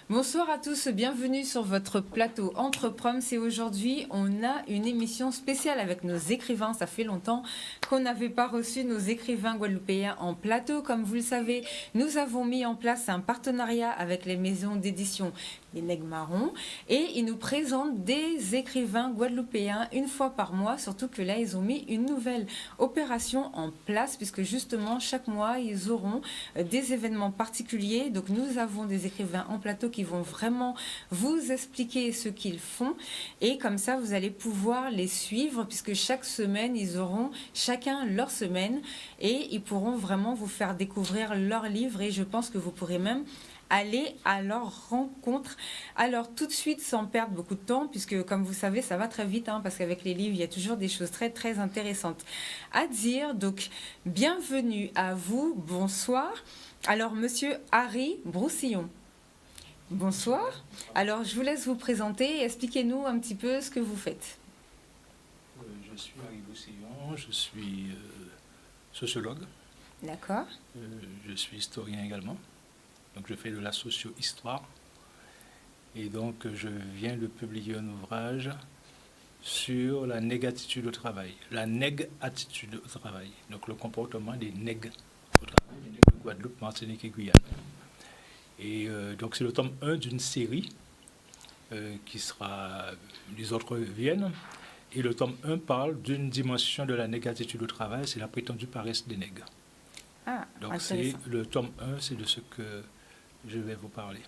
Bonsoir à tous, bienvenue sur votre plateau Entre Proms et aujourd'hui on a une émission spéciale avec nos écrivains. Ça fait longtemps qu'on n'avait pas reçu nos écrivains guadeloupéens en plateau. Comme vous le savez, nous avons mis en place un partenariat avec les maisons d'édition Les Nègres Marrons et ils nous présentent des écrivains guadeloupéens une fois par mois, surtout que là ils ont mis une nouvelle opération en place puisque justement chaque mois ils auront des événements particuliers. Donc nous avons des écrivains en plateau qui vont vraiment vous expliquer ce qu'ils font et comme ça vous allez pouvoir les suivre puisque chaque semaine ils auront chacun leur semaine et ils pourront vraiment vous faire découvrir leurs livres et je pense que vous pourrez même aller à leur rencontre. Alors tout de suite, sans perdre beaucoup de temps, puisque comme vous savez, ça va très vite, parce qu'avec les livres, il y a toujours des choses très très intéressantes à dire. Donc, bienvenue à vous, bonsoir. Alors, monsieur Harry Broussillon. Bonsoir. Alors, je vous laisse vous présenter et expliquez-nous un petit peu ce que vous faites. Je suis Harry Broussillon, je suis sociologue. D'accord. Je suis historien également. Donc je fais de la socio-histoire. Et donc je viens de publier un ouvrage sur la négatitude au travail. La nég-attitude au travail. Donc le comportement des nègres au travail, des nègres de Guadeloupe, Martinique et Guyane. Et donc c'est le tome 1 d'une série qui sera... Les autres viennent. Et le tome 1 parle d'une dimension de la négatitude au travail, c'est la prétendue paresse des nègres. Ah, donc c'est le tome 1, c'est de ce que je vais vous parler.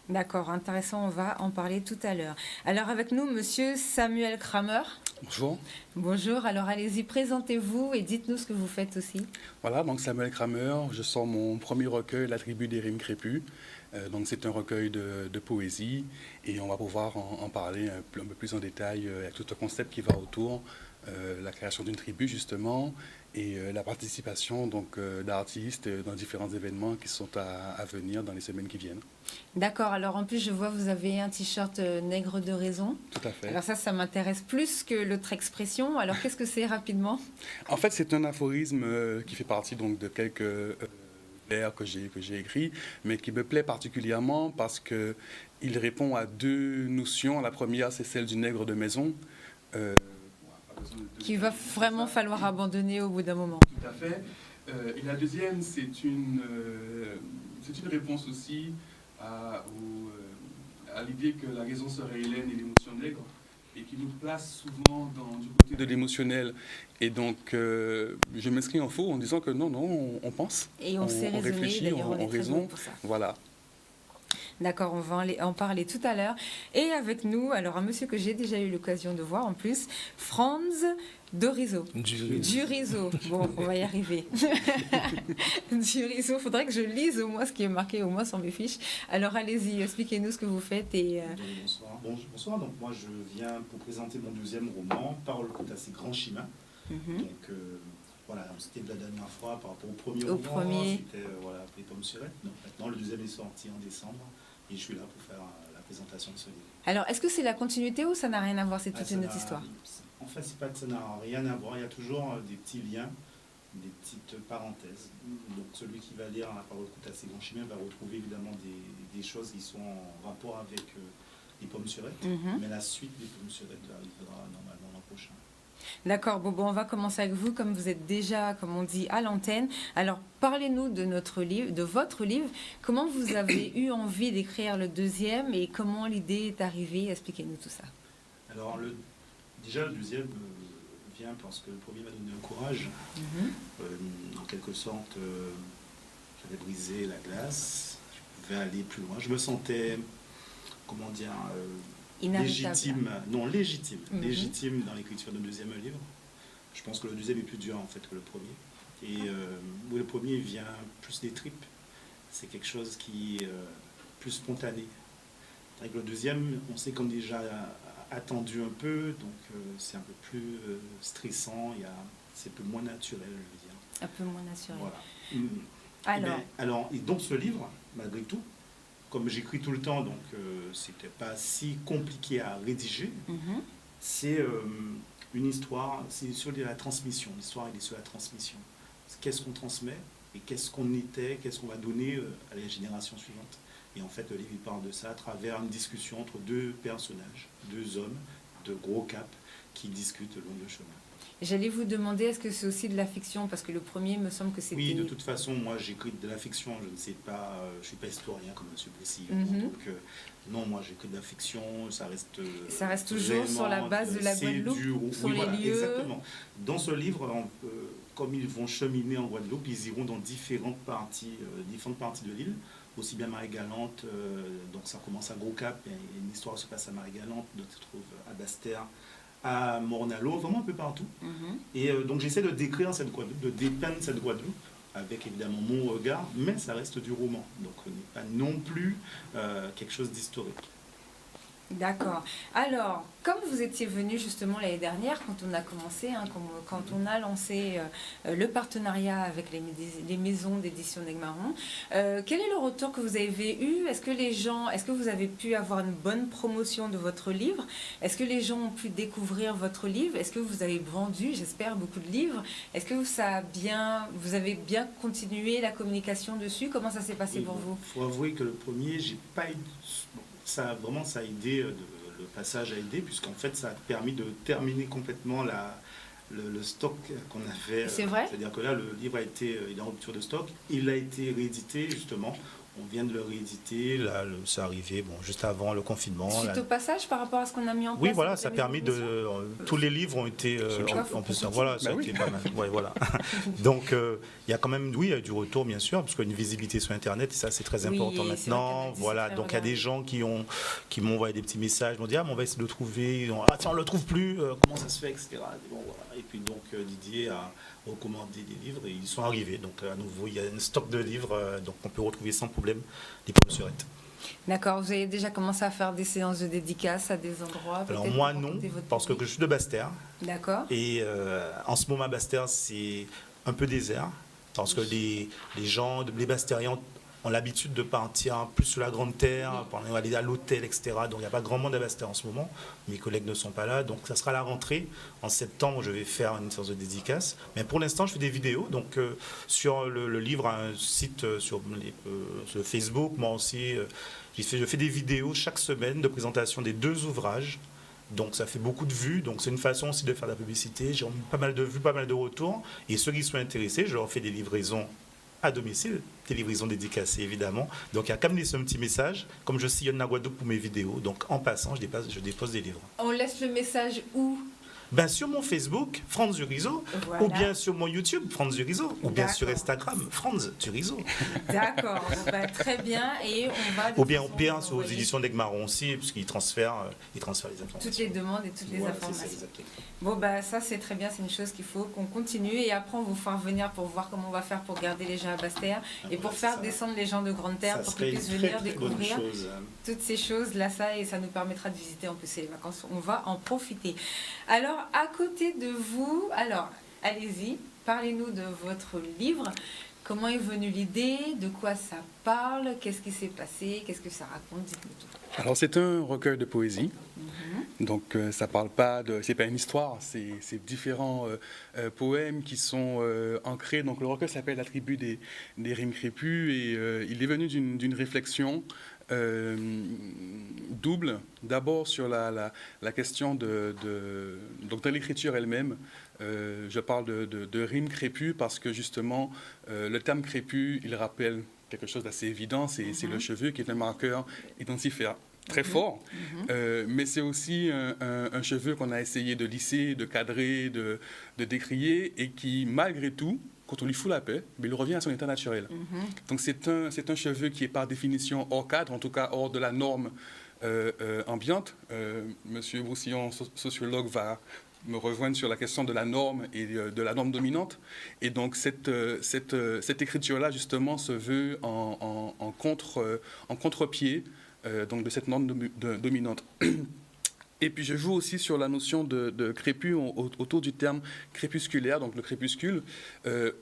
D'accord, intéressant, on va en parler tout à l'heure. Alors avec nous, monsieur Samuel Kramer. Bonjour. Bonjour, alors allez-y, présentez-vous et dites-nous ce que vous faites aussi. Voilà, donc Samuel Kramer, je sors mon premier recueil, La tribu des rimes crépues. Donc c'est un recueil de poésie et on va pouvoir en parler un peu plus en détail avec tout un concept qui va autour, la création d'une tribu justement et la participation donc d'artistes dans différents événements qui sont à venir dans les semaines qui viennent. D'accord, alors en plus je vois vous avez un t-shirt Nègre de raison. Tout à fait. Alors ça m'intéresse plus que l'autre expression. Alors qu'est-ce que c'est rapidement? En fait c'est un aphorisme qui fait partie donc de quelques vers que j'ai écrits, mais qui me plaît particulièrement parce qu'il répond à deux notions. La première c'est celle du nègre de maison. Qui va vraiment falloir abandonner au bout d'un moment. Tout à fait. Et la deuxième, c'est une réponse aussi à l'idée que la raison serait hélène et l'émotion nègre, et qui nous place souvent du côté de l'émotionnel. Et donc, je m'inscris en faux en disant que non, on pense, et on sait raisonner, réfléchit, on raisonne. Voilà. D'accord, on va en parler tout à l'heure. Et avec nous, alors un monsieur que j'ai déjà eu l'occasion de voir en plus, Franz Dorizo. Durizo. Bon, on va y arriver. Durizo, il faudrait que je lise au moins ce qui est marqué au moins sur mes fiches. Alors allez-y, expliquez-nous ce que vous faites. Et, Bonsoir. Bonsoir, donc moi je viens pour présenter mon deuxième roman, Parole côte à ces grands chemins. Donc voilà, c'était la dernière fois par rapport au premier roman, c'était voilà, Les Pommes Surettes. Donc maintenant le deuxième est sorti en décembre et je suis là pour faire la présentation de ce livre. Alors est-ce que c'est la continuité ou ça n'a rien à voir, c'est toute une autre histoire? En fait, c'est pas que ça n'a rien à voir, il y a toujours des petits liens, des petites parenthèses. Donc celui qui va lire La Parole côte à ces grands chemins va retrouver évidemment des choses qui sont en rapport avec Les Pommes Surettes, mais la suite des Pommes Surettes arrivera normalement l'an prochain. D'accord, bon, on va commencer avec vous, comme vous êtes déjà, comme on dit, à l'antenne. Alors, parlez-nous de notre livre, de votre livre. Comment vous avez eu envie d'écrire le deuxième et comment l'idée est arrivée? Expliquez-nous tout ça. Alors, déjà, le deuxième vient parce que le premier m'a donné un courage. En quelque sorte, j'avais brisé la glace, je pouvais aller plus loin. Je me sentais, comment dire... légitime dans l'écriture d'un deuxième livre. Je pense que le deuxième est plus dur en fait que le premier. Et où le premier vient plus des tripes, c'est quelque chose qui est plus spontané. Avec le deuxième, on s'est comme déjà attendu un peu, donc c'est un peu plus stressant, c'est un peu moins naturel, je veux dire. Un peu moins naturel. Voilà. Alors, et donc ce livre, malgré tout, comme j'écris tout le temps, donc c'était pas si compliqué à rédiger. C'est une histoire, c'est sur la transmission. L'histoire, elle est sur la transmission. Qu'est-ce qu'on transmet et qu'est-ce qu'on était, qu'est-ce qu'on va donner à la génération suivante. Et en fait, le livre, il parle de ça à travers une discussion entre deux personnages, deux hommes de gros cap qui discutent le long du chemin. J'allais vous demander, est-ce que c'est aussi de la fiction? Parce que le premier me semble que c'était... Oui, de toute façon, moi j'écris de la fiction, je ne sais pas, je ne suis pas historien comme M. Plessis. Donc, non, moi j'écris de la fiction, ça reste toujours sur la base de la Guadeloupe, sur les lieux. Exactement. Dans ce livre, comme ils vont cheminer en Guadeloupe, ils iront dans différentes parties de l'île, aussi bien Marie-Galante, donc ça commence à Gros-Cap, et une histoire se passe à Marie-Galante, d'autres se trouve à Basse-Terre, à Morne-à-l'eau, vraiment un peu partout. Et donc j'essaie de décrire cette Guadeloupe, de dépeindre cette Guadeloupe, avec évidemment mon regard, mais ça reste du roman, donc ce n'est pas non plus quelque chose d'historique. D'accord. Alors, comme vous étiez venu justement l'année dernière, quand on a commencé, quand on a lancé le partenariat avec les maisons d'édition d'Aigues-Marron, quel est le retour que vous avez eu? Est-ce que vous avez pu avoir une bonne promotion de votre livre? Est-ce que les gens ont pu découvrir votre livre? Est-ce que vous avez vendu, j'espère, beaucoup de livres? Est-ce que vous avez bien continué la communication dessus? Comment ça s'est passé pour vous? Il faut avouer que le premier, j'ai pas eu... Ça a aidé, le passage a aidé, puisqu'en fait, ça a permis de terminer complètement le stock qu'on avait. C'est vrai? C'est-à-dire que là, le livre il est en rupture de stock. Il a été réédité, justement. On vient de le rééditer. Là, c'est arrivé juste avant le confinement. Suite au passage, par rapport à ce qu'on a mis en place. Oui, voilà, ça a permis de... tous les livres ont été... voilà, ça a été pas mal. Ouais, voilà. Donc, il y a quand même, il y a du retour, bien sûr, parce qu'il y a une visibilité sur Internet, et ça, c'est très important maintenant. Voilà, donc il y a des gens qui m'ont envoyé des petits messages, m'ont dit, on va essayer de le trouver. Tiens, on ne le trouve plus, comment ça se fait, etc. Bon, voilà. Et puis, donc, Didier a recommandé des livres, et ils sont arrivés. Donc, à nouveau, il y a un stock de livres, donc on peut retrouver sans problème les pommes surettes. D'accord, vous avez déjà commencé à faire des séances de dédicaces à des endroits? Alors moi non, parce que je suis de Basse-Terre. D'accord. Et en ce moment, Basse-Terre, c'est un peu désert, parce que les gens, les Basse-Terriens ont l'habitude de partir plus sur la grande terre, pour aller à l'hôtel, etc. Donc il n'y a pas grand monde à Basse-Terre en ce moment. Mes collègues ne sont pas là, donc ça sera à la rentrée. En septembre, je vais faire une séance de dédicace. Mais pour l'instant, je fais des vidéos. Donc sur le livre, un site sur Facebook, moi aussi, je fais des vidéos chaque semaine de présentation des 2 ouvrages. Donc ça fait beaucoup de vues, donc c'est une façon aussi de faire de la publicité. J'ai pas mal de vues, pas mal de retours. Et ceux qui sont intéressés, je leur fais des livraisons à domicile, des livraisons dédicacées évidemment. Donc il y a qu'à me laisser un petit message, comme je sillonne la Guadeloupe pour mes vidéos. Donc en passant, je dépose des livres. On laisse le message où? Sur mon Facebook, Franz Turizo, ou bien sur mon YouTube, Franz Turizo, ou bien sur Instagram, Franz Turizo. D'accord, très bien. Et on va... Ou bien sur les éditions d'Aigues-Marron aussi, puisqu'ils transfèrent les informations. Toutes les demandes et toutes les informations. Ça c'est très bien, c'est une chose qu'il faut qu'on continue. Et après, on va vous faire venir pour voir comment on va faire pour garder les gens à Basse-Terre et pour faire descendre les gens de Grande Terre pour qu'ils puissent venir découvrir toutes ces choses-là, et ça nous permettra de visiter en plus les vacances. On va en profiter. Alors, à côté de vous, allez-y, parlez-nous de votre livre. Comment est venue l'idée? De quoi ça parle? Qu'est-ce qui s'est passé? Qu'est-ce que ça raconte? Dites-nous tout. Alors, c'est un recueil de poésie. Donc, ça parle pas c'est pas une histoire, c'est différents poèmes qui sont ancrés. Donc, le recueil s'appelle La tribu des rimes crépues, et il est venu d'une réflexion double. D'abord sur la question donc dans l'écriture elle-même. Je parle de rimes crépues parce que justement le terme crépus, il rappelle quelque chose d'assez évident, c'est le cheveu qui est un marqueur identifiant très fort, mais c'est aussi un cheveu qu'on a essayé de lisser, de cadrer, de décrier, et qui malgré tout, quand on lui fout la paix, il revient à son état naturel. Donc c'est un cheveu qui est par définition hors cadre, en tout cas hors de la norme ambiante. Monsieur Broussillon, sociologue, va me rejoindre sur la question de la norme et de la norme dominante. Et donc cette écriture-là, justement, se veut en contre-pied donc de cette norme dominante. Et puis je joue aussi sur la notion de crépus autour du terme crépusculaire, donc le crépuscule,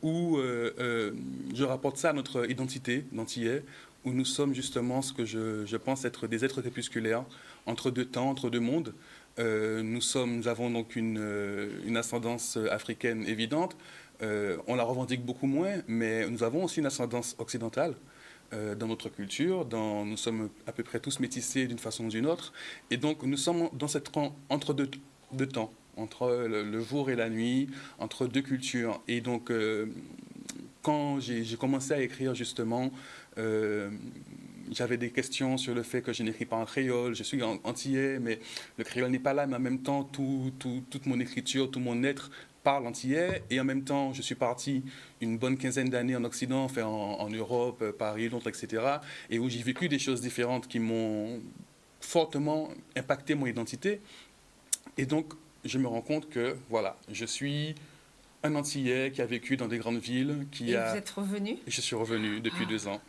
où je rapporte ça à notre identité d'antillais, où nous sommes justement ce que je pense être des êtres crépusculaires, entre 2 temps, entre 2 mondes. Nous avons donc une ascendance africaine évidente, on la revendique beaucoup moins, mais nous avons aussi une ascendance occidentale. dans notre culture. Nous sommes à peu près tous métissés d'une façon ou d'une autre. Et donc, nous sommes dans cette entre deux temps, entre le jour et la nuit, entre deux cultures. Et donc, quand j'ai commencé à écrire, justement, j'avais des questions sur le fait que je n'écris pas en créole. Je suis antillais, mais le créole n'est pas là. Mais en même temps, toute mon écriture, tout mon être parle antillais. Et en même temps, je suis parti une bonne quinzaine d'années en Occident, enfin en Europe, Paris, Londres, etc. Et où j'ai vécu des choses différentes qui m'ont fortement impacté mon identité. Et donc, je me rends compte que, voilà, je suis un Antillais qui a vécu dans des grandes villes. Vous êtes revenu? Je suis revenu depuis 2 ans.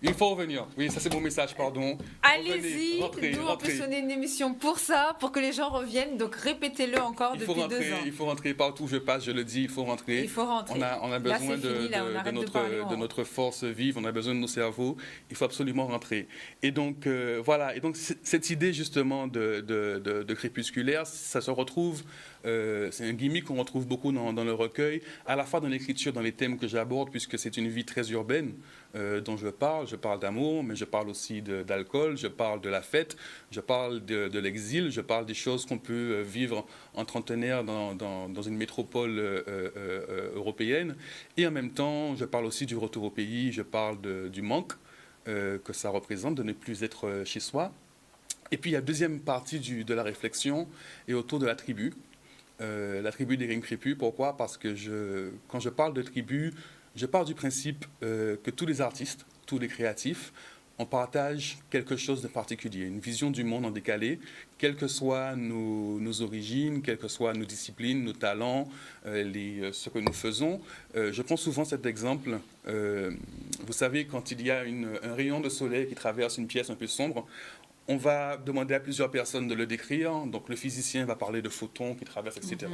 Il faut revenir. Oui, ça c'est mon message, pardon. Allez-y, rentrez. on peut sonner une émission pour ça, pour que les gens reviennent. Donc répétez-le encore depuis 2 ans. Il faut rentrer partout où je passe, je le dis, il faut rentrer. Il faut rentrer. On a besoin de notre force vive, on a besoin de nos cerveaux. Il faut absolument rentrer. Et donc, voilà. Et donc, cette idée justement de crépusculaire, ça se retrouve, c'est un gimmick qu'on retrouve beaucoup dans le recueil, à la fois dans l'écriture, dans les thèmes que j'aborde, puisque c'est une vie très urbaine dont je parle. Je parle d'amour, mais je parle aussi d'alcool, je parle de la fête, je parle de l'exil, je parle des choses qu'on peut vivre en trentenaire dans une métropole européenne. Et en même temps, je parle aussi du retour au pays, je parle du manque que ça représente de ne plus être chez soi. Et puis, il y a la deuxième partie de la réflexion est autour de la tribu des rimes crépus. Pourquoi? Parce que quand je parle de tribu, je pars du principe que tous les artistes, tous les créatifs, on partage quelque chose de particulier, une vision du monde en décalé, quelles que soient nos origines, quelles que soient nos disciplines, nos talents, ce que nous faisons. Je prends souvent cet exemple. Vous savez, quand il y a un rayon de soleil qui traverse une pièce un peu sombre, on va demander à plusieurs personnes de le décrire. Donc, le physicien va parler de photons qui traversent, etc.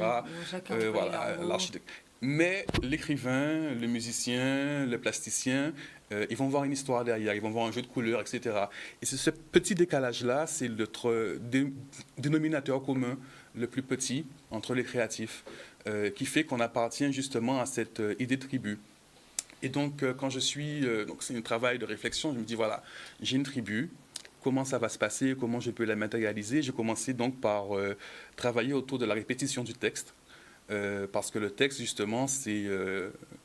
Voilà, l'architecte. Mais l'écrivain, le musicien, le plasticien, ils vont voir une histoire derrière, ils vont voir un jeu de couleurs, etc. Et c'est ce petit décalage-là, c'est notre dénominateur commun le plus petit entre les créatifs, qui fait qu'on appartient justement à cette idée de tribu. Et donc, quand donc c'est un travail de réflexion, je me dis, voilà, j'ai une tribu. Comment ça va se passer, comment je peux la matérialiser. J'ai commencé donc par travailler autour de la répétition du texte, parce que le texte, justement, c'est...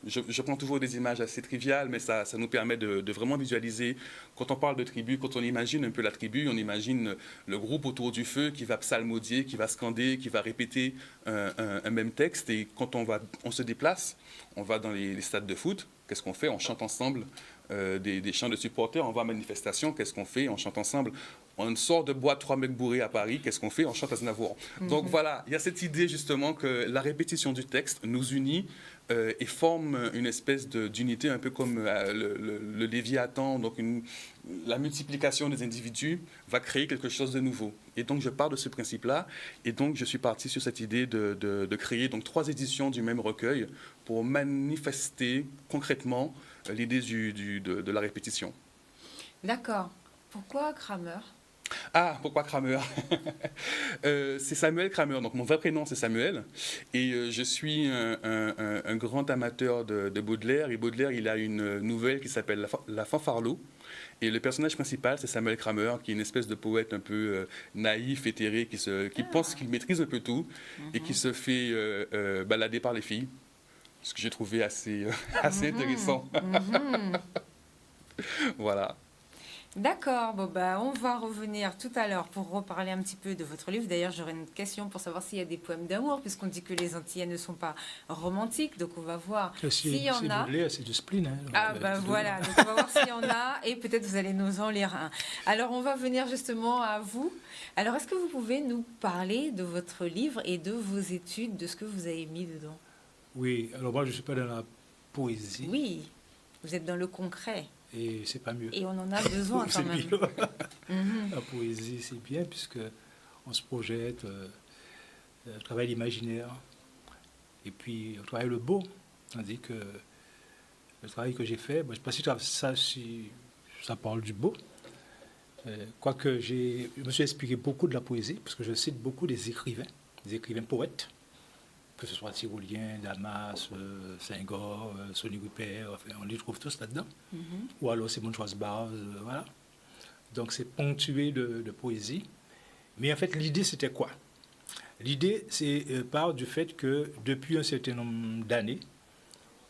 je prends toujours des images assez triviales, mais ça nous permet de vraiment visualiser. Quand on parle de tribu, quand on imagine un peu la tribu, on imagine le groupe autour du feu qui va psalmodier, qui va scander, qui va répéter un même texte. Et quand on se déplace, on va dans les stades de foot, qu'est-ce qu'on fait? On chante ensemble. Des chants de supporters, on va à manifestation, qu'est-ce qu'on fait? On chante ensemble. On sort de boîte 3 mecs bourrés à Paris, qu'est-ce qu'on fait? On chante à Znavour. Donc voilà, il y a cette idée justement que la répétition du texte nous unit et forme une espèce d'unité, un peu comme le Léviathan. Donc la multiplication des individus va créer quelque chose de nouveau. Et donc je pars de ce principe-là, et donc je suis parti sur cette idée de créer donc 3 éditions du même recueil pour manifester concrètement l'idée de la répétition. D'accord. Pourquoi Kramer? Ah, pourquoi Kramer? C'est Samuel Kramer, donc mon vrai prénom c'est Samuel, et je suis un grand amateur de Baudelaire, et Baudelaire il a une nouvelle qui s'appelle La Fanfarlot, et le personnage principal c'est Samuel Kramer, qui est une espèce de poète un peu naïf, éthéré, qui pense qu'il maîtrise un peu tout, et qui se fait balader par les filles. Ce que j'ai trouvé assez intéressant. Voilà. D'accord, on va revenir tout à l'heure pour reparler un petit peu de votre livre. D'ailleurs, j'aurais une question pour savoir s'il y a des poèmes d'amour, puisqu'on dit que les Antillais ne sont pas romantiques, donc on va voir s'il y en a. C'est du spleen. Voilà, donc on va voir s'il y en a, et peut-être vous allez nous en lire un. Alors, on va venir justement à vous. Alors, est-ce que vous pouvez nous parler de votre livre et de vos études, de ce que vous avez mis dedans? Oui, alors moi je ne suis pas dans la poésie. Oui, vous êtes dans le concret. Et c'est pas mieux. Et on en a besoin quand même. La poésie, c'est bien, puisque on se projette, on travaille l'imaginaire, et puis on travaille le beau. Tandis que le travail que j'ai fait, je ne sais pas si ça parle du beau. Quoique je me suis inspiré beaucoup de la poésie, parce que je cite beaucoup des écrivains poètes. que ce soit Tyrolien, Damas, Senghor, Sonny Rupert, enfin, on les trouve tous là-dedans. Ou alors Simone Schwarzbach, voilà. Donc c'est ponctué de poésie. Mais en fait, l'idée, c'était quoi? L'idée, c'est part du fait que depuis un certain nombre d'années,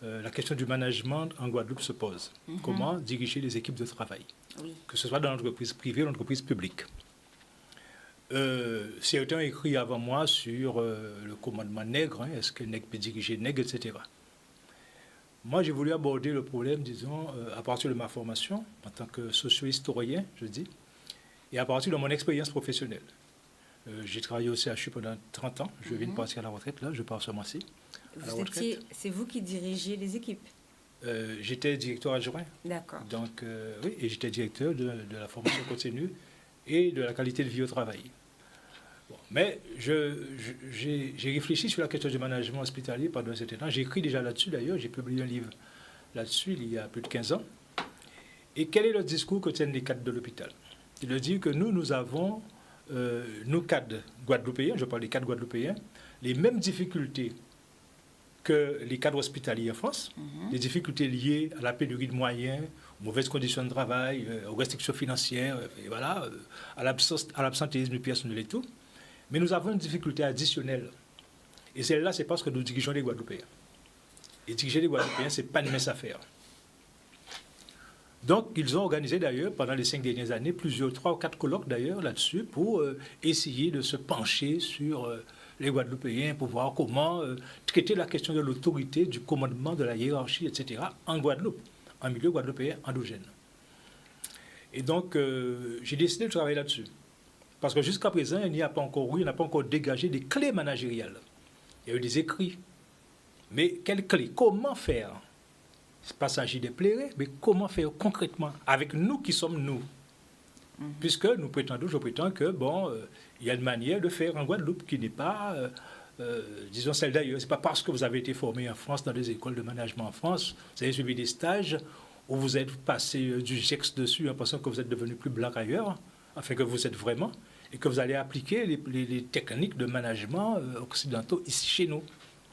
la question du management en Guadeloupe se pose. Comment diriger les équipes de travail? Oui. Que ce soit dans l'entreprise privée ou l'entreprise publique. Certains ont écrit avant moi sur le commandement nègre, hein, est-ce que nègre peut diriger nègre, etc. Moi, j'ai voulu aborder le problème, disons, à partir de ma formation, en tant que socio-historien, je dis, et à partir de mon expérience professionnelle. J'ai travaillé au CHU pendant 30 ans, je viens de partir à la retraite, là, je pars ce mois-ci. C'est vous qui dirigez les équipes? J'étais directeur adjoint. D'accord. Donc, oui, et j'étais directeur de la formation continue et de la qualité de vie au travail. Bon, mais j'ai réfléchi sur la question du management hospitalier pendant un certain temps. J'ai écrit déjà là-dessus, d'ailleurs. J'ai publié un livre là-dessus il y a plus de 15 ans. Et quel est le discours que tiennent les cadres de l'hôpital? Il veut dire que nous avons, nous cadres guadeloupéens, je parle des cadres guadeloupéens, les mêmes difficultés que les cadres hospitaliers en France, des difficultés liées à la pénurie de moyens, aux mauvaises conditions de travail, aux restrictions financières, et voilà, à l'absentéisme du personnel et tout. Mais nous avons une difficulté additionnelle. Et celle-là, c'est parce que nous dirigeons les Guadeloupéens. Et diriger les Guadeloupéens, ce n'est pas une mince affaire. Donc, ils ont organisé d'ailleurs, pendant les 5 dernières années, 3 ou 4 colloques d'ailleurs là-dessus, pour essayer de se pencher sur les Guadeloupéens, pour voir comment traiter la question de l'autorité, du commandement, de la hiérarchie, etc., en Guadeloupe, en milieu guadeloupéen endogène. Et donc, j'ai décidé de travailler là-dessus. Parce que jusqu'à présent, il n'y a pas encore eu, on n'a pas encore dégagé des clés managériales. Il y a eu des écrits. Mais quelles clés? Comment faire? C'est pas s'agir de plairer, mais comment faire concrètement avec nous qui sommes nous? Puisque nous prétendons, je prétends que, bon, il y a une manière de faire en Guadeloupe qui n'est pas, disons celle d'ailleurs. Ce n'est pas parce que vous avez été formé en France, dans des écoles de management en France, vous avez suivi des stages où vous êtes passé du GEX dessus en pensant que vous êtes devenu plus blanc qu'ailleurs, enfin que vous êtes vraiment, et que vous allez appliquer les techniques de management occidentaux ici chez nous.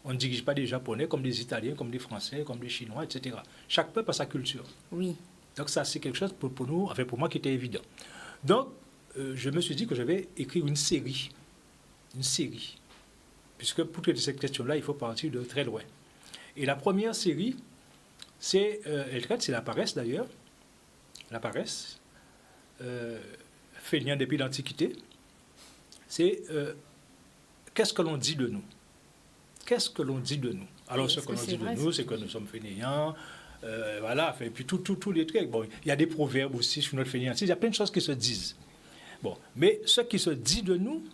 On ne dirige pas des Japonais comme des Italiens, comme des Français, comme des Chinois, etc. Chaque peuple a sa culture. Oui. Donc ça, c'est quelque chose pour nous, enfin pour moi, qui était évident. Donc, je me suis dit que je vais écrire une série. Une série. Puisque pour traiter cette question-là, il faut partir de très loin. Et la première série, c'est, elle traite, c'est la paresse d'ailleurs. La paresse, feignant depuis l'Antiquité. C'est qu'est-ce que l'on dit de nous? Qu'est-ce que l'on dit de nous? Alors, ce que l'on dit de nous, c'est que nous sommes fainéants, voilà, et puis tous les trucs. Bon, il y a des proverbes aussi sur notre fainéantise, il y a plein de choses qui se disent. Bon, mais ce qui se dit de nous,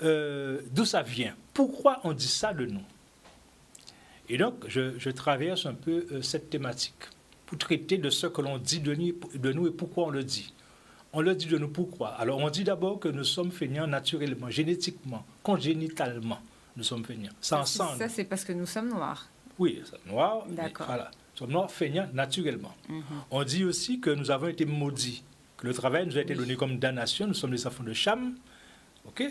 d'où ça vient? Pourquoi on dit ça de nous? Et donc, je traverse un peu cette thématique pour traiter de ce que l'on dit de nous et pourquoi on le dit. On le dit de nous pourquoi? Alors, on dit d'abord que nous sommes fainéants naturellement, génétiquement, congénitalement. Nous sommes feignants. Ça, c'est parce que nous sommes noirs. Oui, noirs. D'accord. Voilà. Nous sommes noirs, feignants naturellement. On dit aussi que nous avons été maudits, que le travail nous a été donné comme damnation. Nous sommes des enfants de Cham, ok?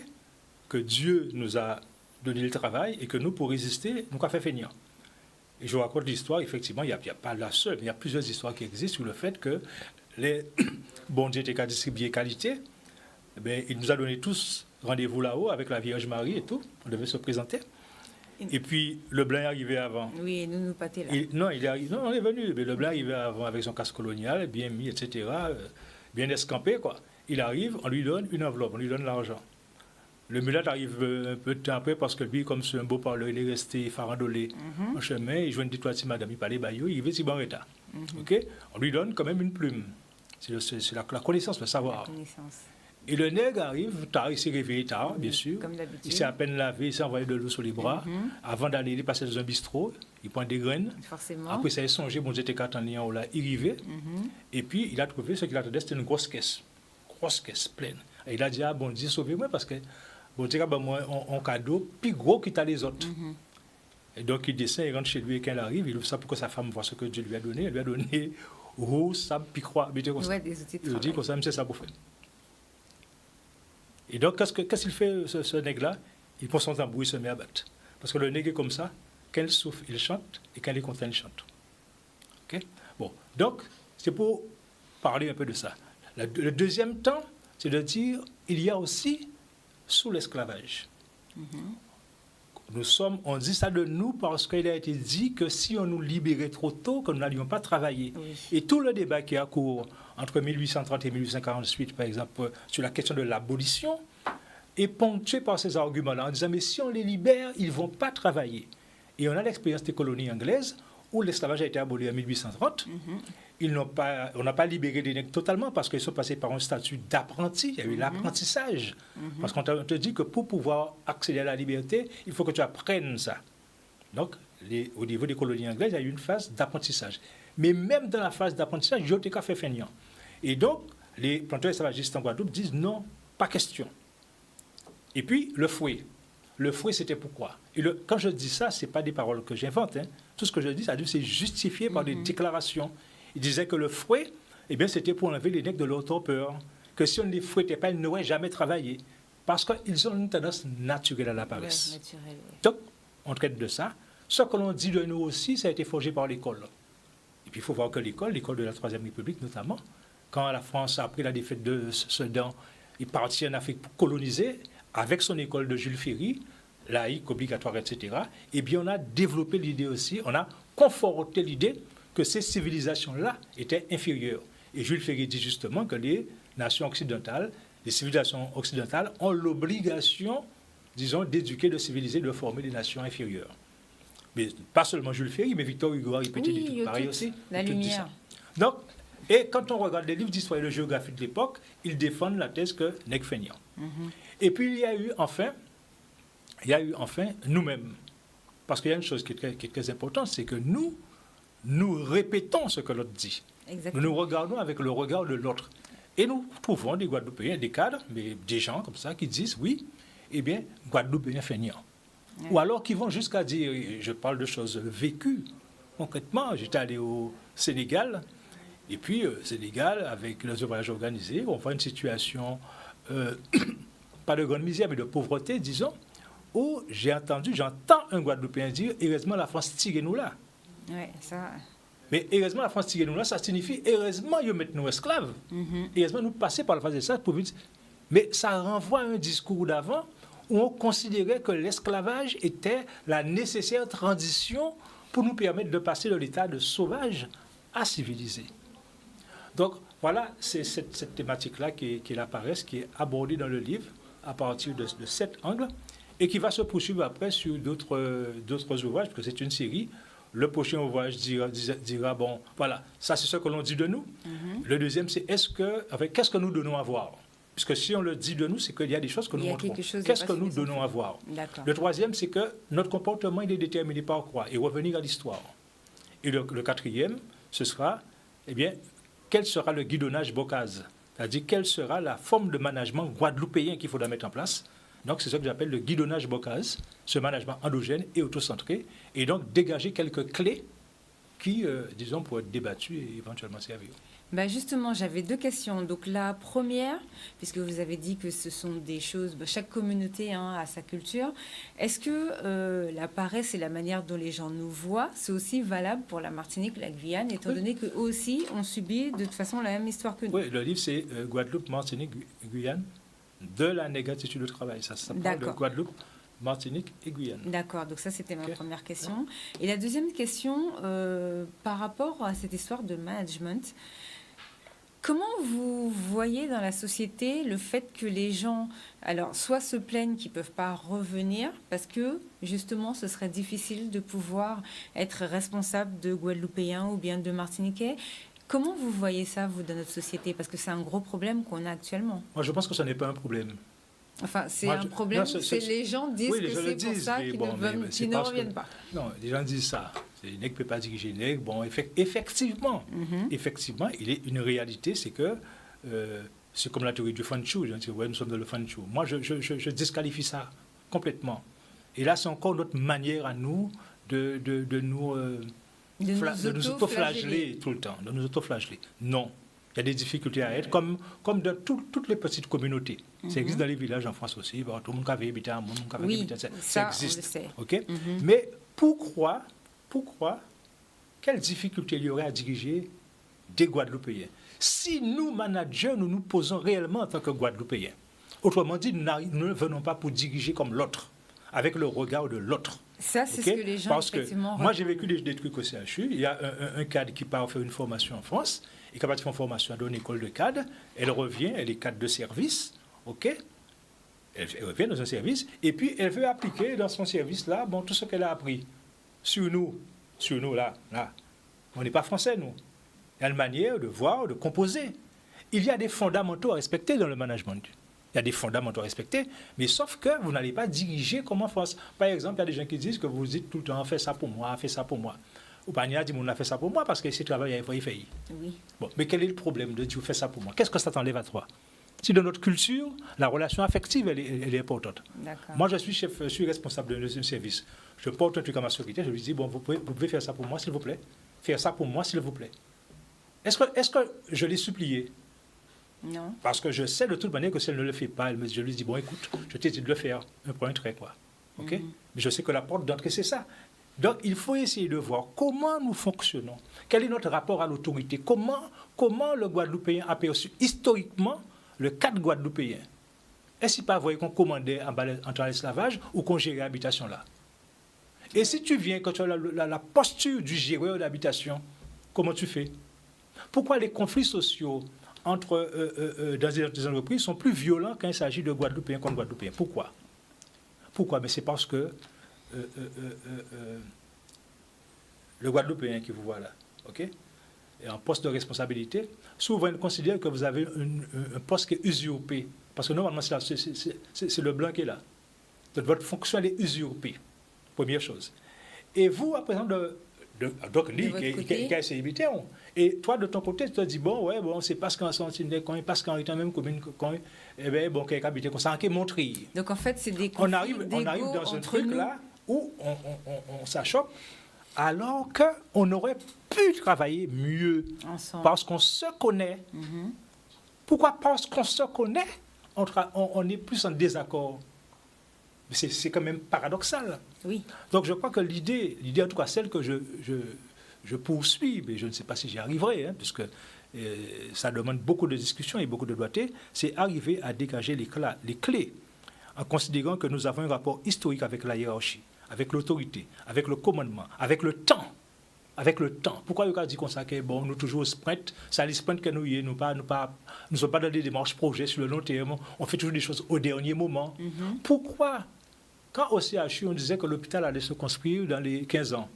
Que Dieu nous a donné le travail et que nous, pour résister, nous avons fait feignants. Et je vous raconte l'histoire, effectivement, il n'y a pas la seule, mais il y a plusieurs histoires qui existent sur le fait que les bon Dieu étaient qu'à distribuer qualité, eh bien, il nous a donné tous rendez-vous là-haut avec la Vierge Marie et tout. On devait se présenter. Et puis, le blanc est arrivé avant. Oui, nous pâtés là. Non, on est venu. Mais le blanc est arrivé avant avec son casque colonial, bien mis, etc., bien escampé, quoi. Il arrive, on lui donne une enveloppe, on lui donne l'argent. Le mulâtre arrive un peu de temps après parce que lui, comme c'est un beau parleur, il est resté farandolé en chemin. Il joue une petite madame, il parlait baillot, il veut s'y barrer. Ok? On lui donne quand même une plume. C'est la connaissance, le savoir. Et le nègre arrive tard, il s'est réveillé tard, bien sûr. Comme d'habitude. Il s'est à peine lavé, il s'est envoyé de l'eau sur les bras. Avant d'aller, il est passé dans un bistrot, il prend des graines. Forcément. Après, ça a songé, bon, j'étais qu'à en là, il arrivait. Et puis, il a trouvé ce qu'il attendait, c'était une grosse caisse pleine. Et il a dit, ah bon Dieu, sauvez-moi, parce que bon Dieu, ben, moi, un cadeau plus gros qu'il t'a les autres. Et donc, il descend, il rentre chez lui, et quand il arrive, il ouvre ça pour que sa femme voit ce que Dieu lui a donné. Elle lui a donné roux, sable, puis croix. Ouais, des outils de il dit comme ça, c'est ça pour faire. Et donc, qu'est-ce qu'il fait, ce nègre-là? il prend son tambour, il se met à battre. Parce que le nègre est comme ça, quand il souffle, il chante, et quand il est content, il chante. OK? Bon, donc, c'est pour parler un peu de ça. Le deuxième temps, c'est de dire, il y a aussi sous l'esclavage. On dit ça de nous parce qu'il a été dit que si on nous libérait trop tôt, que nous n'allions pas travailler. Oui. Et tout le débat qui a cours entre 1830 et 1848, par exemple, sur la question de l'abolition, est ponctué par ces arguments-là, en disant, mais si on les libère, ils ne vont pas travailler. Et on a l'expérience des colonies anglaises, où l'esclavage a été aboli en 1830. On n'a pas libéré les nègres totalement parce qu'ils sont passés par un statut d'apprenti. Il y a eu l'apprentissage. Parce qu'on te dit que pour pouvoir accéder à la liberté, il faut que tu apprennes ça. Donc, au niveau des colonies anglaises, il y a eu une phase d'apprentissage. Mais même dans la phase d'apprentissage, il y a eu fait feignant. Et donc, les planteurs esclavagistes en Guadeloupe disent non, pas question. Et puis, le fouet. Le fouet, c'était pourquoi? Et quand je dis ça, ce n'est pas des paroles que j'invente. Tout ce que je dis, c'est justifié par des déclarations. Il disait que le fouet, eh bien, c'était pour enlever les nègres de leur torpeur. Que si on ne les fouettait pas, ils n'auraient jamais travaillé. Parce qu'ils ont une tendance naturelle à la paresse. Naturel, oui. Donc, on traite de ça. Ce que l'on dit de nous aussi, ça a été forgé par l'école. Et puis, il faut voir que l'école de la Troisième République notamment, quand la France a pris la défaite de Sedan, il partit en Afrique pour coloniser, avec son école de Jules Ferry, laïque, obligatoire, etc., eh bien, on a développé l'idée aussi, on a conforté l'idée que ces civilisations-là étaient inférieures. Et Jules Ferry dit justement que les nations occidentales, les civilisations occidentales ont l'obligation, disons, d'éduquer, de civiliser, de former des nations inférieures. Mais pas seulement Jules Ferry, mais Victor Hugo a répété des trucs pareils aussi. La lumière. Donc, et quand on regarde les livres d'histoire et de géographie de l'époque, ils défendent la thèse que nègre feignant. Et puis il y a eu enfin nous-mêmes. Parce qu'il y a une chose qui est très importante, c'est que nous répétons ce que l'autre dit. Exactement. Nous nous regardons avec le regard de l'autre. Et nous trouvons des Guadeloupéens, des cadres, mais des gens comme ça qui disent, oui, eh bien, Guadeloupéen feignant. Ouais. Ou alors qui vont jusqu'à dire, je parle de choses vécues, concrètement, j'étais allé au Sénégal, et puis Sénégal, avec les voyages organisés, on voit une situation, pas de grande misère, mais de pauvreté, disons, où j'entends un Guadeloupéen dire, heureusement la France tire nous là. Ouais, ça... Mais heureusement la France tire nous là, ça signifie heureusement ils mettent nous esclaves. Heureusement nous passer par la phase de ça pour vite. Mais ça renvoie à un discours d'avant où on considérait que l'esclavage était la nécessaire transition pour nous permettre de passer de l'état de sauvage à civilisé. Donc voilà, c'est cette thématique-là qui apparaît, qui est abordée dans le livre à partir de cet angle et qui va se poursuivre après sur d'autres ouvrages, parce que c'est une série. Le prochain ouvrage dira bon, voilà, ça c'est ce que l'on dit de nous. Le deuxième, c'est qu'est-ce que nous donnons à voir? Puisque si on le dit de nous, c'est qu'il y a des choses que nous montrons. Qu'est-ce que nous donnons à voir? Le troisième, c'est que notre comportement, il est déterminé par quoi? Et revenir à l'histoire. Et le quatrième, ce sera, eh bien, quel sera le guidonnage Bocase? C'est-à-dire, quelle sera la forme de management guadeloupéen qu'il faudra mettre en place? Donc, c'est ce que j'appelle le guidonnage Bocase, ce management endogène et autocentré, et donc dégager quelques clés qui, disons, pourraient être débattues et éventuellement servir. Ben justement, j'avais deux questions. Donc, la première, puisque vous avez dit que ce sont des choses, chaque communauté a sa culture, est-ce que la paresse et la manière dont les gens nous voient, c'est aussi valable pour la Martinique, la Guyane, étant donné qu'eux aussi ont subi de toute façon la même histoire que nous? Oui, le livre, c'est Guadeloupe, Martinique, Guyane. De la négativité de travail. Ça parle de Guadeloupe, Martinique et Guyane. D'accord, donc ça c'était ma première question. Et la deuxième question, par rapport à cette histoire de management, comment vous voyez dans la société le fait que les gens, alors, soit se plaignent qu'ils ne peuvent pas revenir, parce que justement ce serait difficile de pouvoir être responsable de Guadeloupéens ou bien de Martiniquais? Comment vous voyez ça, vous, dans notre société? Parce que c'est un gros problème qu'on a actuellement. Moi, je pense que ce n'est pas un problème. Enfin, c'est un problème, c'est les gens disent que c'est pour ça qu'ils ne reviennent pas. Non, les gens disent ça. Les nègres ne peuvent pas diriger les nègres. Bon, effectivement, il est une réalité, c'est que c'est comme la théorie du fanchou. Nous sommes dans le fanchou. Moi, je disqualifie ça complètement. Et là, c'est encore notre manière à nous de nous... de nous autoflageller tout le temps, de nous autoflageller. Non, Il y a des difficultés à être, comme dans toutes les petites communautés. Ça existe dans les villages en France aussi. Bon, tout le monde qui avait habité à un monde, qui avait habité à ça existe. On le sait. OK? Mais pourquoi, quelle difficulté il y aurait à diriger des Guadeloupéens si nous, managers, nous nous posons réellement en tant que Guadeloupéens? Autrement dit, nous ne venons pas pour diriger comme l'autre, avec le regard de l'autre. Ça, c'est Okay? ce que les gens, Parce que effectivement... moi, j'ai vécu des trucs au CHU. Il y a un cadre qui part faire une formation en France. Et quand elle fait une formation dans une école de cadre, elle revient, elle est cadre de service, OK? Elle revient dans un service, et puis elle veut appliquer dans son service-là tout ce qu'elle a appris sur nous, là. On n'est pas français, nous. Il y a une manière de voir, de composer. Il y a des fondamentaux à respecter dans le management. Il y a des fondamentaux à respecter, mais sauf que vous n'allez pas diriger comme en France. Par exemple, il y a des gens qui disent que vous dites tout le temps, fais ça pour moi, fais ça pour moi. Ou pas, il y a dit, on a fait ça pour moi parce que ce travail a fait. Oui. Bon, mais quel est le problème de dire, fais ça pour moi? Qu'est-ce que ça t'enlève à toi? Si dans notre culture, la relation affective, elle est importante. D'accord. Moi, je suis responsable d'un service. Je porte un truc à ma secrétaire, je lui dis, bon, vous pouvez faire ça pour moi, s'il vous plaît. Faire ça pour moi, s'il vous plaît. Est-ce que je l'ai supplié? Non. Parce que je sais de toute manière que si elle ne le fait pas, je lui dis, bon, écoute, je t'ai dit de le faire, un point, un trait, quoi. OK? Mais je sais que la porte d'entrée, c'est ça. Donc, il faut essayer de voir comment nous fonctionnons. Quel est notre rapport à l'autorité? Comment le Guadeloupéen a perçu historiquement le cadre guadeloupéen? Est-ce pas vrai qu'on commandait en l'esclavage ou qu'on gérait l'habitation là? Et si tu viens, quand tu as la posture du géreur d'habitation, comment tu fais? Pourquoi les conflits sociaux dans des entreprises sont plus violents quand il s'agit de Guadeloupéens contre Guadeloupéens? Pourquoi? Mais c'est parce que le Guadeloupéen qui vous voit là, OK, est en poste de responsabilité, souvent il considère que vous avez un poste qui est usurpé. Parce que normalement, c'est le blanc qui est là. Donc, votre fonction, elle est usurpée. Première chose. Et vous, à présent, donc, lui, qui a essayé d'imiter, et toi, de ton côté, tu te dis, bon, c'est parce qu'en sentinelle, quand il passe qu'en étant même commune, eh bien, bon, quelqu'un habite comme ça, qui est montré. Donc, en fait, c'est des conflits on arrive dans un truc là où on s'achoppe, alors qu'on aurait pu travailler mieux. Ensemble. Parce qu'on se connaît. Pourquoi? Parce qu'on se connaît, on est plus en désaccord. C'est quand même paradoxal. Oui. Donc je crois que l'idée en tout cas celle que je poursuis, mais je ne sais pas si j'y arriverai, puisque ça demande beaucoup de discussions et beaucoup de doigté, c'est arriver à dégager les clés, en considérant que nous avons un rapport historique avec la hiérarchie, avec l'autorité, avec le commandement, avec le temps. Pourquoi il a dit comme ça que bon, nous toujours au sprint, c'est les sprints que nous ne sommes pas dans des démarches projets sur le long terme, on fait toujours des choses au dernier moment. Pourquoi? Quand au CHU, on disait que l'hôpital allait se construire dans les 15 ans.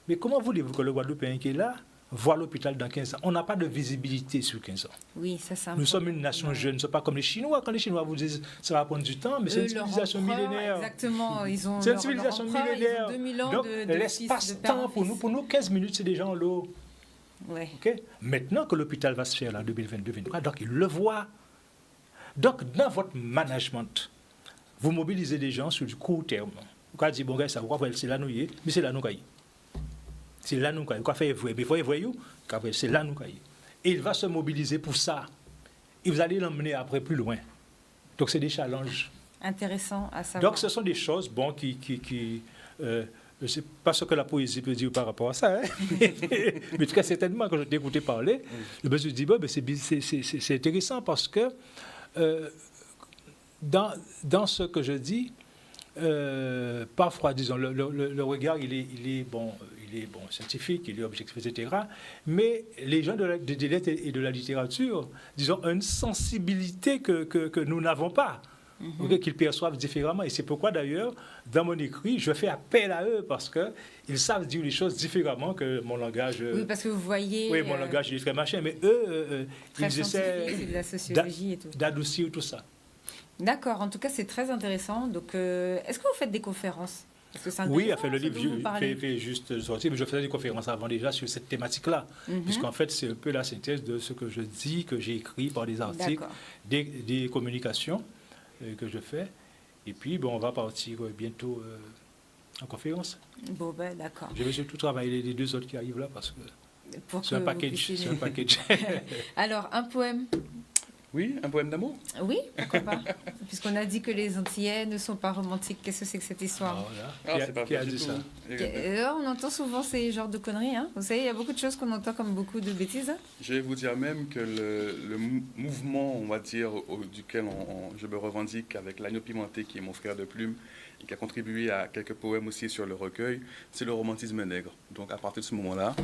Mais comment voulez-vous que le Guadeloupéen qui est là voit l'hôpital dans 15 ans? On n'a pas de visibilité sur 15 ans. Oui, ça c'est Nous sommes une nation jeune, ce n'est pas comme les Chinois. Quand les Chinois vous disent ça va prendre du temps, mais c'est une civilisation millénaire. Exactement, ils ont c'est une civilisation millénaire. Ils ont 2000 ans. Donc, l'espace-temps pour nous, 15 minutes, c'est déjà en l'eau. Ouais. Okay? Maintenant que l'hôpital va se faire là, 2022-2023, donc ils le voient. Donc, dans votre management, vous mobilisez des gens sur du court terme. Vous pouvez dire, bon, gars, ça va, c'est là nous y est, mais c'est là nous y est. C'est là nous y est. Vous pouvez faire, mais vous voyez, c'est là nous y est. Et il va se mobiliser pour ça. Et vous allez l'emmener après plus loin. Donc, c'est des challenges. Intéressant à savoir. Donc, ce sont des choses, bon, je ne sais pas ce que la poésie peut dire par rapport à ça, mais très certainement, quand je t'ai écouté parler, je me suis dit, bon, c'est intéressant parce que dans ce que je dis, parfois, disons, le regard, il est scientifique, il est objectif, etc. Mais les gens des lettres et de la littérature, disons, ont une sensibilité que nous n'avons pas. Qu'ils perçoivent différemment. Et c'est pourquoi, d'ailleurs, dans mon écrit, je fais appel à eux parce qu'ils savent dire les choses différemment que mon langage. Oui, parce que vous voyez. Oui, mon langage est très machin, mais eux, ils essaient de la sociologie et tout. D'adoucir tout ça. D'accord, en tout cas, c'est très intéressant. Donc, est-ce que vous faites des conférences? Oui, le livre, je fais juste sortir, mais je faisais des conférences avant déjà sur cette thématique-là, puisqu'en fait, c'est un peu la synthèse de ce que je dis, que j'ai écrit par des articles, des communications que je fais. Et puis, bon, on va partir bientôt en conférence. Bon, ben, d'accord. Je vais surtout travailler les deux autres qui arrivent là, parce que pour C'est que un vous package. puissiez- C'est un package. Alors, un poème. Oui, un poème d'amour? Oui, pourquoi pas. Puisqu'on a dit que les Antillais ne sont pas romantiques. Qu'est-ce que c'est que cette histoire? Ah, voilà. Ah, Qui a dit ça? On entend souvent ces genres de conneries. Hein. Vous savez, il y a beaucoup de choses qu'on entend comme beaucoup de bêtises. Hein. Je vais vous dire même que le mouvement, on va dire, duquel je me revendique avec l'agneau pimenté, qui est mon frère de plume, et qui a contribué à quelques poèmes aussi sur le recueil, c'est le romantisme nègre. Donc à partir de ce moment-là,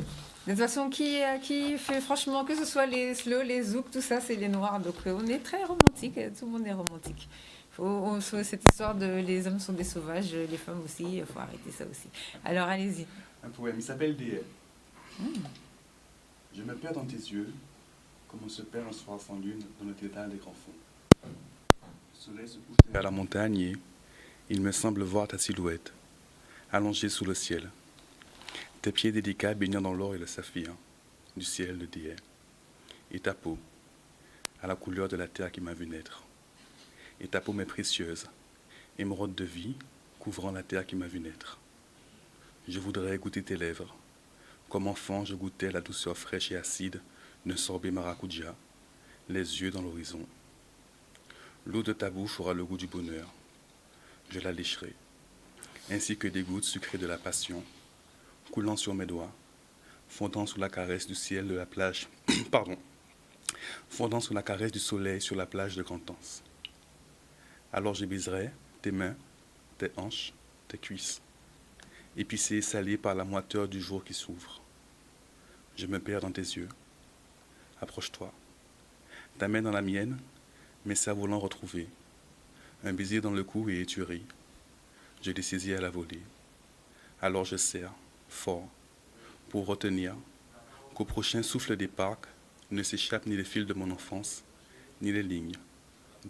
De toute façon, qui fait franchement, que ce soit les slow, les zouk, tout ça, c'est les noirs. Donc on est très romantique, tout le monde est romantique. Cette histoire de les hommes sont des sauvages, les femmes aussi, il faut arrêter ça aussi. Alors allez-y. un poème, il s'appelle Déel. Je me perds dans tes yeux, comme on se perd un soir sans lune dans le dédale des grands fonds. Le soleil se couche vers la montagne et il me semble voir ta silhouette, allongée sous le ciel. Tes pieds délicats baignant dans l'or et le saphir du ciel de Déel. Et ta peau, à la couleur de la terre qui m'a vu naître. Et ta paume est précieuse, émeraude de vie, couvrant la terre qui m'a vu naître. Je voudrais goûter tes lèvres, comme enfant je goûtais la douceur fraîche et acide d'un sorbet maracuja, les yeux dans l'horizon. L'eau de ta bouche aura le goût du bonheur. Je la lécherai, ainsi que des gouttes sucrées de la passion, coulant sur mes doigts, fondant sous la caresse du ciel de la plage, fondant sous la caresse du soleil sur la plage de Coutances. Alors je baiserai tes mains, tes hanches, tes cuisses, épicées et salées par la moiteur du jour qui s'ouvre. Je me perds dans tes yeux. Approche-toi. Ta main dans la mienne, mes cerfs-volants retrouvés. Un baiser dans le cou et tu ris. Je les saisis à la volée. Alors je serre, fort, pour retenir qu'au prochain souffle des parcs ne s'échappent ni les fils de mon enfance, ni les lignes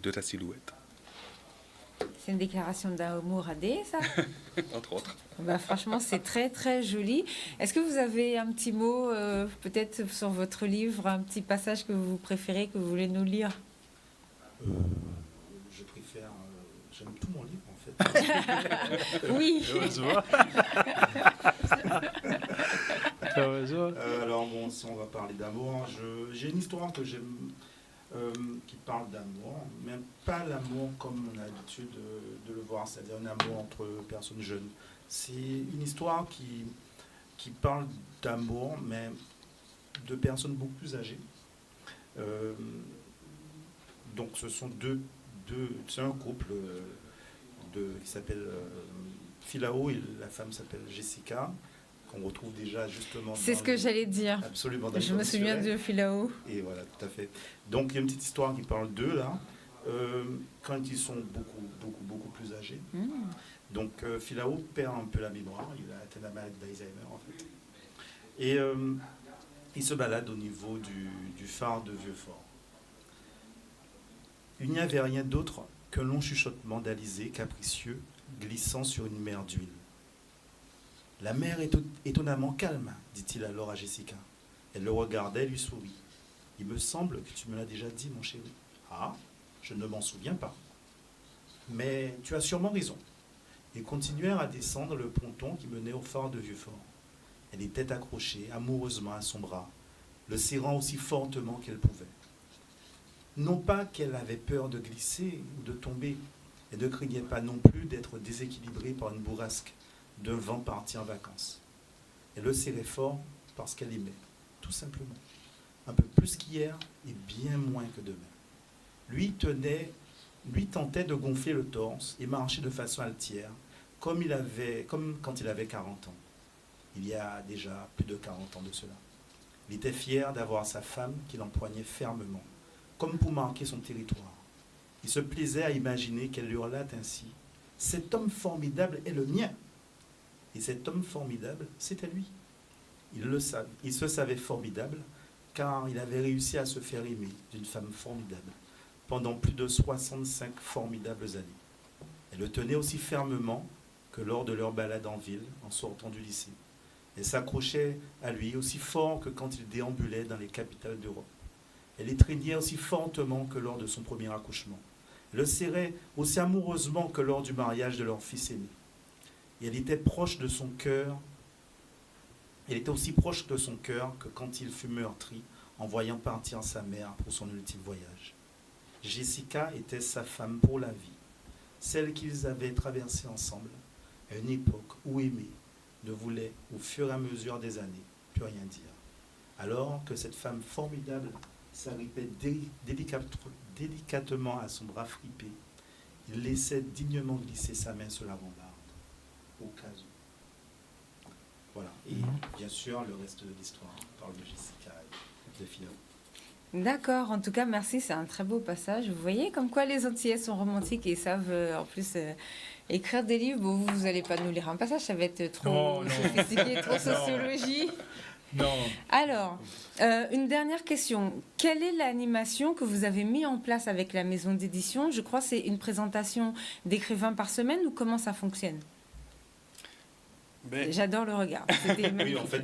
de ta silhouette. C'est une déclaration d'amour à Dé, ça? Entre autres. Bah, franchement, c'est très très joli. Est-ce que vous avez un petit mot, peut-être sur votre livre, un petit passage que vous préférez, que vous voulez nous lire? Je préfère. J'aime tout mon livre en fait. Oui. Heureusement. Heureusement. Alors bon, si on va parler d'amour, j'ai une histoire que j'aime, qui parle d'amour, mais pas l'amour comme on a l'habitude de le voir, c'est-à-dire un amour entre personnes jeunes. C'est une histoire qui parle d'amour, mais de personnes beaucoup plus âgées. Donc ce sont c'est un couple qui s'appelle Philao et la femme s'appelle Jessica, qu'on retrouve déjà justement. C'est ce que j'allais dire. Absolument. Je me souviens de Philao. Et voilà, tout à fait. Donc il y a une petite histoire qui parle d'eux là, quand ils sont beaucoup plus âgés. Donc Philao perd un peu la mémoire, il a atteint la maladie d'Alzheimer en fait. Et il se balade au niveau du phare de Vieux-Fort. Il n'y avait rien d'autre qu'un long chuchotement d'Alizé capricieux glissant sur une mer d'huile. La mer est étonnamment calme, dit-il alors à Jessica. Elle le regardait et lui sourit. Il me semble que tu me l'as déjà dit, mon chéri. Ah, je ne m'en souviens pas. Mais tu as sûrement raison. Ils continuèrent à descendre le ponton qui menait au phare de Vieux-Fort. Elle était accrochée amoureusement à son bras, le serrant aussi fortement qu'elle pouvait. Non pas qu'elle avait peur de glisser ou de tomber, et ne craignait pas non plus d'être déséquilibrée par une bourrasque d'un vent parti en vacances. Elle le serrait fort parce qu'elle aimait, tout simplement. Un peu plus qu'hier et bien moins que demain. Lui tentait de gonfler le torse et marcher de façon altière, comme quand il avait 40 ans. Il y a déjà plus de 40 ans de cela. Il était fier d'avoir sa femme qu'il empoignait fermement, comme pour marquer son territoire. Il se plaisait à imaginer qu'elle hurlât ainsi « Cet homme formidable est le mien !» Et cet homme formidable, c'était lui. Il se savait formidable, car il avait réussi à se faire aimer d'une femme formidable pendant plus de 65 formidables années. Elle le tenait aussi fermement que lors de leur balade en ville en sortant du lycée. Elle s'accrochait à lui aussi fort que quand il déambulait dans les capitales d'Europe. Elle l'étreignait aussi fortement que lors de son premier accouchement. Elle le serrait aussi amoureusement que lors du mariage de leur fils aîné. Et elle était proche de son cœur. Il était aussi proche de son cœur que quand il fut meurtri en voyant partir sa mère pour son ultime voyage. Jessica était sa femme pour la vie, celle qu'ils avaient traversée ensemble, à une époque où aimer ne voulait, au fur et à mesure des années, plus rien dire. Alors que cette femme formidable s'agrippait délicatement à son bras fripé, il laissait dignement glisser sa main sur la rambarde, au cas où. Voilà. Et bien sûr, le reste de l'histoire parle de Jessica et de Philo. D'accord, en tout cas, merci, c'est un très beau passage. Vous voyez comme quoi les Antillais sont romantiques et savent en plus écrire des livres. Bon, vous n'allez pas nous lire un passage, ça va être trop sophistiqué, trop sociologie. Non. Alors, une dernière question. Quelle est l'animation que vous avez mis en place avec la maison d'édition? Je crois que c'est une présentation d'écrivains par semaine ou comment ça fonctionne? J'adore le regard. Oui, en fait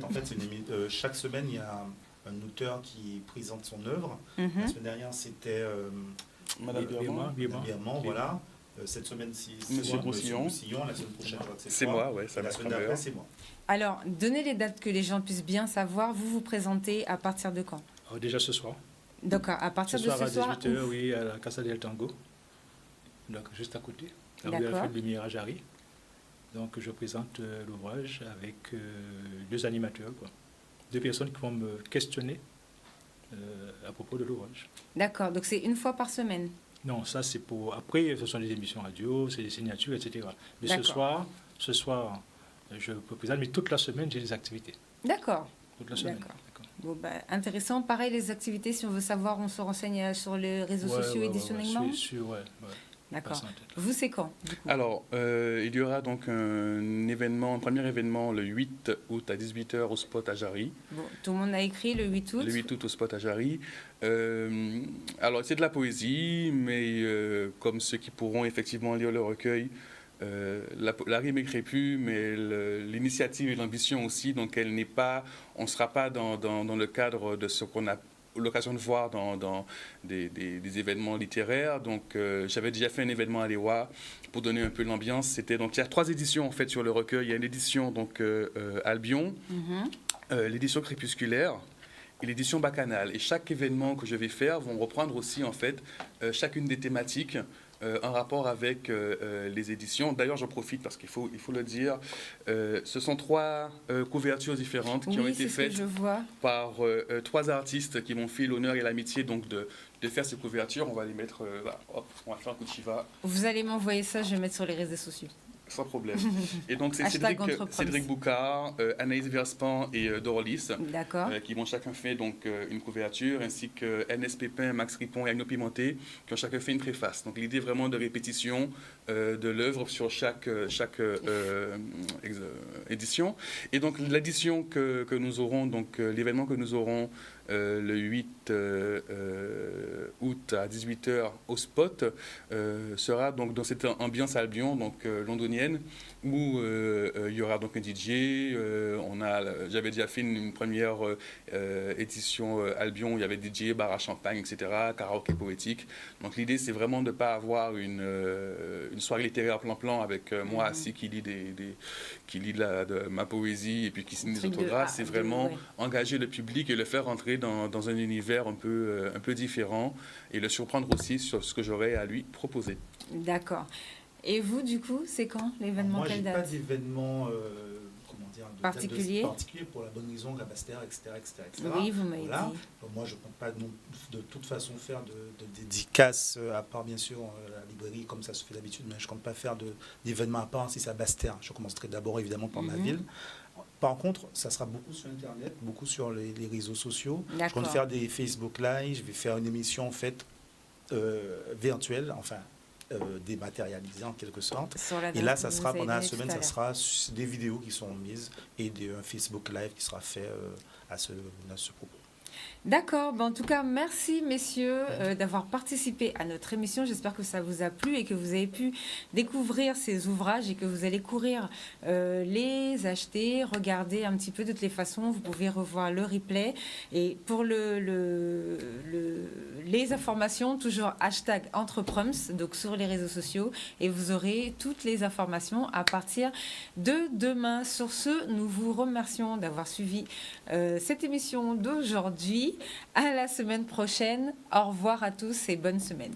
chaque semaine, il y a un auteur qui présente son œuvre. La semaine dernière, c'était Madame Birman, voilà. Cette semaine-ci, c'est Monsieur Broussillon. La semaine prochaine, je crois que c'est moi, ouais, la semaine d'après, c'est moi. Alors, donnez les dates que les gens puissent bien savoir. Vous vous présentez à partir de quand? Déjà ce soir. Donc, à partir de ce soir à 18h, oui, à la Casa del Tango. Donc, juste à côté. Là où il y a le feu de lumière à Jarry. Donc, je présente l'ouvrage avec 2 animateurs, quoi. 2 personnes qui vont me questionner à propos de l'ouvrage. D'accord, donc c'est une fois par semaine? Non, ça c'est pour... Après, ce sont des émissions radio, c'est des signatures, etc. Mais ce soir, je peux présenter, mais toute la semaine, j'ai des activités. D'accord. Toute la semaine. D'accord. Bon, intéressant. Pareil, les activités, si on veut savoir, on se renseigne sur les réseaux sociaux Éditionnement. D'accord. Vous, c'est quand, du coup? Alors, il y aura donc un premier événement le 8 août à 18h au spot à Jarry. Bon, tout le monde a écrit le 8 août? Le 8 août au spot à Jarry. Alors, c'est de la poésie, mais comme ceux qui pourront effectivement lire le recueil, la rime est crépue, mais l'initiative et l'ambition aussi, donc elle n'est pas, on ne sera pas dans le cadre de ce qu'on a l'occasion de voir dans des événements littéraires. Donc, j'avais déjà fait un événement à l'EWA pour donner un peu l'ambiance. C'était donc il y a 3 éditions en fait sur le recueil. Il y a une édition donc Albion, l'édition crépusculaire et l'édition bacchanale. Et chaque événement que je vais faire vont reprendre aussi en fait chacune des thématiques. En rapport avec les éditions. D'ailleurs, j'en profite parce qu'il faut le dire. Ce sont 3 couvertures différentes qui ont été faites par 3 artistes qui m'ont fait l'honneur et l'amitié donc de faire ces couvertures. On va les mettre... on va faire un coup de chiva. Vous allez m'envoyer ça, je vais mettre sur les réseaux sociaux. Sans problème. Et donc, c'est Cédric Boucard, Anaïs Verspan et Dorolis qui vont chacun fait donc, une couverture, ainsi que NS Pépin, Max Ripon et Agno Pimenté, qui ont chacun fait une préface. Donc, l'idée vraiment de répétition de l'œuvre sur chaque édition. Et donc, l'édition que nous aurons, donc l'événement que nous aurons le 8 août à 18h au spot sera donc dans cette ambiance Albion, donc londonienne, où il y aura donc un DJ. J'avais déjà fait une première édition Albion où il y avait DJ, bar à champagne, etc., karaoké poétique. Donc l'idée, c'est vraiment de ne pas avoir une soirée littéraire plan-plan avec moi assis qui lit de ma poésie et puis qui signe des autographes. C'est vraiment engager le public et le faire entrer dans un univers un peu différent et le surprendre aussi sur ce que j'aurais à lui proposer. D'accord. Et vous, du coup, c'est quand l'événement? Moi, je n'ai pas d'événement particulier pour la bonne raison, la Bastère, etc. Oui, vous m'avez dit. Donc, moi, je ne compte pas de toute façon faire de dédicaces, à part bien sûr la librairie, comme ça se fait d'habitude, mais je ne compte pas faire d'événements à part si c'est à Bastère. Je commencerai d'abord évidemment par ma ville. Par contre, ça sera beaucoup sur Internet, beaucoup sur les réseaux sociaux. Je compte faire des Facebook Live, je vais faire une émission en fait virtuelle, enfin dématérialisée en quelque sorte. Et là, ça sera pendant la semaine, ça sera des vidéos qui sont mises et un Facebook Live qui sera fait à ce propos. D'accord, en tout cas, merci messieurs d'avoir participé à notre émission. J'espère que ça vous a plu et que vous avez pu découvrir ces ouvrages et que vous allez courir les acheter, regarder un petit peu de toutes les façons. Vous pouvez revoir le replay. Et pour les informations, toujours #Entreproms, donc sur les réseaux sociaux. Et vous aurez toutes les informations à partir de demain. Sur ce, nous vous remercions d'avoir suivi cette émission d'aujourd'hui. À la semaine prochaine. Au revoir à tous et bonne semaine.